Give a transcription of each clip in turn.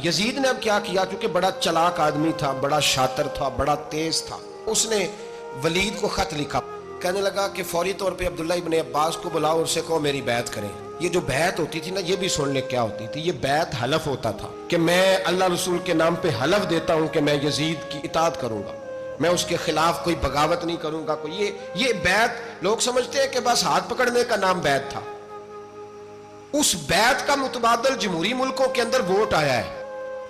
Yazid ने अब क्या किया, क्योंकि बड़ा चालाक आदमी था, बड़ा शातिर था, बड़ा तेज था, उसने वलीद को खत लिखा। कहने लगा कि फौरी तौर पे अब्दुल्ला इब्ने अब्बास को बुलाओ, उससे कहो मेरी बैत करें। ये जो बैत होती थी ना, ये भी सुन ले क्या होती थी। ये बैत हलफ होता था कि मैं अल्लाह रसूल के नाम पे हलफ देता हूं कि मैं यजीद की इताअत करूंगा, मैं उसके खिलाफ कोई बगावत नहीं करूंगा। कोई ये बैत लोग समझते हैं कि बस हाथ पकड़ने का नाम बैत था। उस बैत का मुतबादल जमहूरी मुल्कों के अंदर वोट आया है,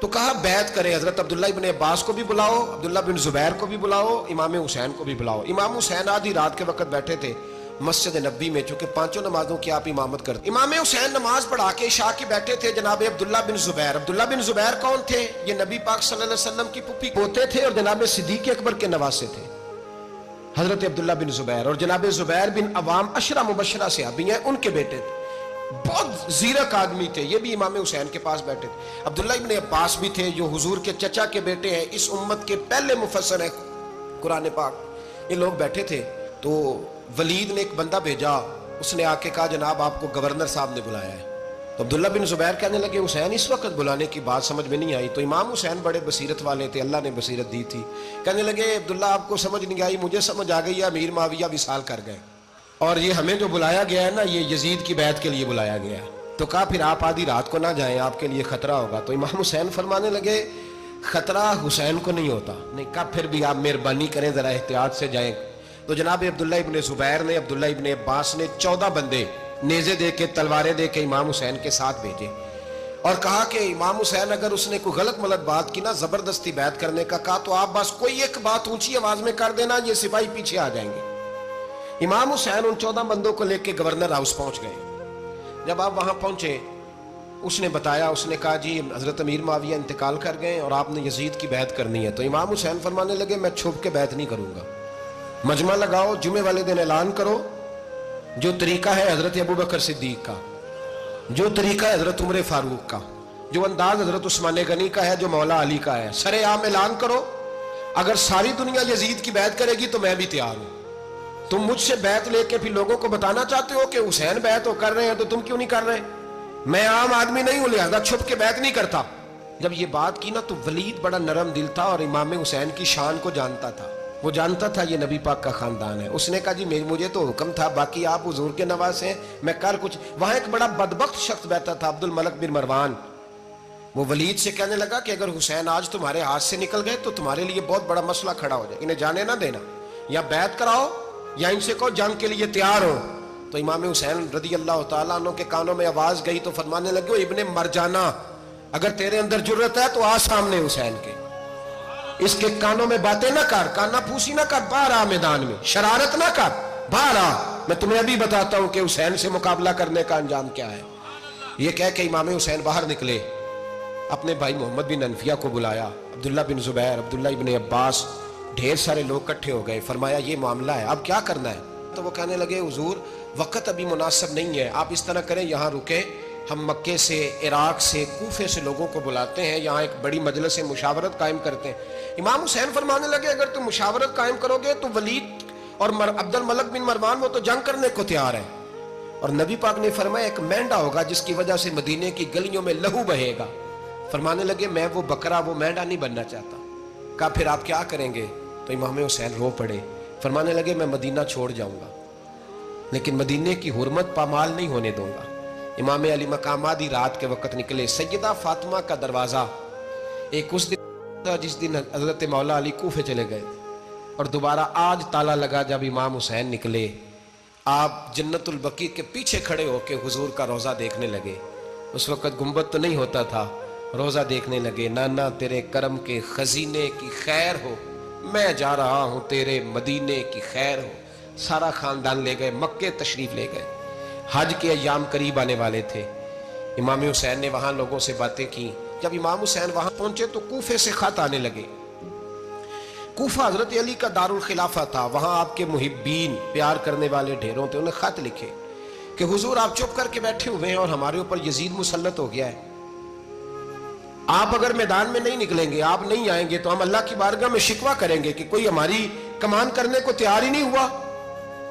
तो कहा बैत करें। हजरत अब्दुल्ला इब्ने अब्बास को भी बुलाओ, अब्दुल्ला बिन जुबैर को भी बुलाओ, इमाम हुसैन को भी बुलाओ। इमाम हुसैन आधी रात के वक्त बैठे थे मस्जिद नबी में, चूंकि पांचों नमाजों की आप इमामत करते। इमाम हुसैन नमाज पढ़ा के इशा की बैठे थे जनाब अब्दुल्ला बिन जुबैर। अब्दुल्ला बिन जुबैर कौन थे? ये नबी पाक सल्लल्लाहु अलैहि वसल्लम की पुप्पी पोते थे और जनाब सिद्दीक अकबर के नवासे थे हजरत अब्दुल्ला बिन जुबैर। और जनाब जुबैर बिन अवाम अशरा मुबशरा से अभी हैं, उनके बेटे थे। बहुत जीरक आदमी थे, ये भी इमाम हुसैन के पास बैठे थे। अब्दुल्ला इब्ने अब्बास भी थे, जो हुजूर के चचा के बेटे हैं, इस उम्मत के पहले मुफस्सिर हैं कुरान पाक। ये लोग बैठे थे, तो वलीद ने एक बंदा भेजा, उसने आके कहा जनाब आपको गवर्नर साहब ने बुलाया है। तो अब्दुल्ला बिन जुबैर कहने लगे हुसैन इस वक्त बुलाने की बात समझ में नहीं आई। तो इमाम हुसैन बड़े बसीरत वाले थे, अल्लाह ने बसीरत दी थी। कहने लगे अब्दुल्ला आपको समझ नहीं आई, मुझे समझ आ गई, अमीर माविया विसाल कर गए और ये हमें जो बुलाया गया है ना, ये यजीद की बैत के लिए बुलाया गया है। तो कहा फिर आप आधी रात को ना जाएं, आपके लिए खतरा होगा। तो इमाम हुसैन फरमाने लगे खतरा हुसैन को नहीं होता। नहीं, कहा फिर भी आप मेहरबानी करें, जरा एहतियात से जाएं। तो जनाब अब्दुल्ला इब्ने जुबैर ने, अब्दुल्ला इब्ने अब्बास ने 14 बंदे नेज़े दे के, तलवारें दे के इमाम हुसैन के साथ भेजे और कहा कि इमाम हुसैन अगर उसने कोई गलत मलत बात की ना, जबरदस्ती बैत करने का कहा, तो आप बस कोई एक बात ऊंची आवाज में कर देना, ये सिपाही पीछे आ जाएंगे। इमाम हुसैन उन 14 बंदों को लेकर गवर्नर हाउस पहुंच गए। जब आप वहां पहुंचे, उसने बताया, उसने कहा जी हजरत अमीर माविया इंतकाल कर गए और आपने यजीद की बैत करनी है। तो इमाम हुसैन फरमाने लगे मैं छुप के बैत नहीं करूंगा, मजमा लगाओ, जुमे वाले दिन ऐलान करो, जो तरीका है हजरत अबू बकर सिद्दीक का, जो तरीका है हजरत उमर फारूक का, जो अंदाज हजरत उस्मान गनी का है, जो मौला अली का है, सरेआम ऐलान करो। अगर सारी दुनिया यजीद की बैत करेगी तो मैं भी तैयार हूं। तुम मुझसे बैत लेके फिर लोगों को बताना चाहते हो कि हुसैन बैत हो कर रहे हैं, तो तुम क्यों नहीं कर रहे? मैं आम आदमी नहीं हूं, लिहाजा छुप के बैत नहीं करता। जब ये बात की ना, तो वलीद बड़ा नरम दिल था और इमाम हुसैन की शान को जानता था। वो जानता था ये नबी पाक का खानदान है। उसने कहा जी मुझे तो हुक्म था, बाकी आप हुजूर के नवाज हैं, मैं कर कुछ। वहां एक बड़ा बदबख्त शख्स बैठा था, अब्दुल मलिक बिन मरवान। वो वलीद से कहने लगा कि अगर हुसैन आज तुम्हारे हाथ से निकल गए तो तुम्हारे लिए बहुत बड़ा मसला खड़ा हो जाए, इन्हें जाने ना देना, या बैत कराओ या इनसे कहो जंग के लिए तैयार हो। तो इमाम हुसैन रदी अल्लाह तआला अन्हु के कानों में आवाज गई तो फरमाने लगे इब्ने मरजाना, अगर तेरे अंदर जुर्रत है तो आ सामने हुसैन के, इसके कानों में बातें ना कर, काना फूसी ना कर, बाहर आ मैदान में, शरारत ना कर, बाहर आ, मैं तुम्हें अभी बताता हूं कि हुसैन से मुकाबला करने का अंजाम क्या है। यह कह के इमाम हुसैन बाहर निकले, अपने भाई मोहम्मद बिन अनफिया को बुलाया, अब्दुल्ला बिन जुबैर, अब्दुल्ला इब्ने अब्बास, ढेर सारे लोग इकट्ठे हो गए। फरमाया ये मामला है, अब क्या करना है? तो वो कहने लगे हुजूर वक्त अभी मुनासिब नहीं है, आप इस तरह करें, यहाँ रुके, हम मक्के से, इराक से, कूफे से लोगों को बुलाते हैं, यहाँ एक बड़ी मजलिस मुशावरत कायम करते हैं। इमाम हुसैन फरमाने लगे अगर तुम मुशावरत कायम करोगे तो वलीद और अब्दुल मलिक बिन मरवान वो तो जंग करने को तैयार है, और नबी पाक ने फरमाया एक मेंढा होगा जिसकी वजह से मदीने की गलियों में लहू बहेगा। फरमाने लगे मैं वो बकरा, वो मेंढा नहीं बनना चाहता। कहा फिर आप क्या करेंगे? तो इमाम हुसैन रो पड़े, फरमाने लगे मैं मदीना छोड़ जाऊंगा, लेकिन मदीने की हुर्मत पामाल नहीं होने दूंगा। इमाम अली मकाम आधी रात के वक्त निकले। सैयदा फातिमा का दरवाजा एक उस दिन जिस दिन हजरत मौला अली कूफे चले गए, और दोबारा आज ताला लगा जब इमाम हुसैन निकले। आप जन्नतुल बकी के पीछे खड़े होके हुजूर का रोजा देखने लगे। उस वक्त गुंबद तो नहीं होता था, रोजा देखने लगे। नाना तेरे करम के खजीने की खैर हो, मैं जा रहा हूं तेरे मदीने की खैर हो। सारा खानदान ले गए, मक्के तशरीफ ले गए। हज के अय्याम करीब आने वाले थे। इमाम हुसैन ने वहां लोगों से बातें की। जब इमाम हुसैन वहां पहुंचे तो कूफे से खत आने लगे। कूफा हजरत अली का दारुल खिलाफा था, वहां आपके मुहिब्बीन, प्यार करने वाले ढेरों थे। उन्हें खत लिखे कि हुजूर आप चुप करके बैठे हुए हैं और हमारे ऊपर यजीद मुसल्लत हो गया है। आप अगर मैदान में नहीं निकलेंगे, आप नहीं आएंगे, तो हम अल्लाह की बारगाह में शिकवा करेंगे कि कोई हमारी कमान करने को तैयार ही नहीं हुआ।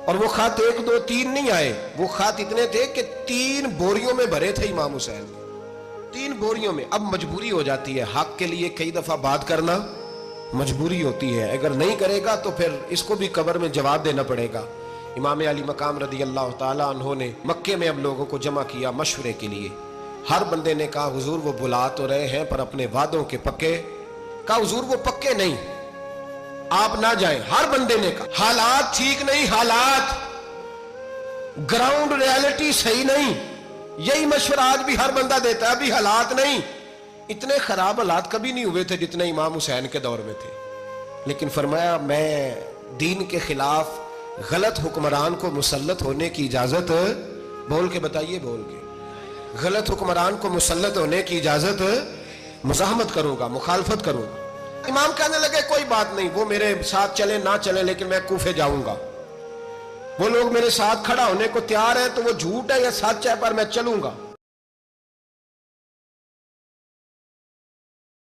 और वो खत 1 2 3 नहीं आए, वो खत इतने थे कि 3 बोरियों में भरे थे इमाम हुसैन। 3 बोरियों में। अब मजबूरी हो जाती है, हक के लिए कई दफा बात करना मजबूरी होती है, अगर नहीं करेगा तो फिर इसको भी कब्र में जवाब देना पड़ेगा। इमाम अली मकाम रदी अल्लाह ताला अन्हो ने मक्के में अब लोगों को जमा किया मशवरे के लिए। हर बंदे ने कहा हुजूर वो बुला तो रहे हैं पर अपने वादों के पक्के। कहा हुजूर वो पक्के नहीं, आप ना जाएं। हर बंदे ने कहा हालात ठीक नहीं, हालात ग्राउंड रियलिटी सही नहीं। यही मशवरा आज भी हर बंदा देता है, अभी हालात नहीं। इतने खराब हालात कभी नहीं हुए थे जितने इमाम हुसैन के दौर में थे। लेकिन फरमाया मैं दीन के खिलाफ गलत हुक्मरान को मुसल्लत होने की इजाजत, बोल के बताइए, बोल के, गलत हुक्मरान को मुसल्लत होने की इजाजत मुज़ाहमत करूंगा, मुखालफत करूंगा। इमाम कहने लगे कोई बात नहीं, वो मेरे साथ चले ना चले लेकिन मैं कूफे जाऊंगा। वो लोग मेरे साथ खड़ा होने को तैयार है तो वो झूठ है या सच है पर मैं चलूंगा।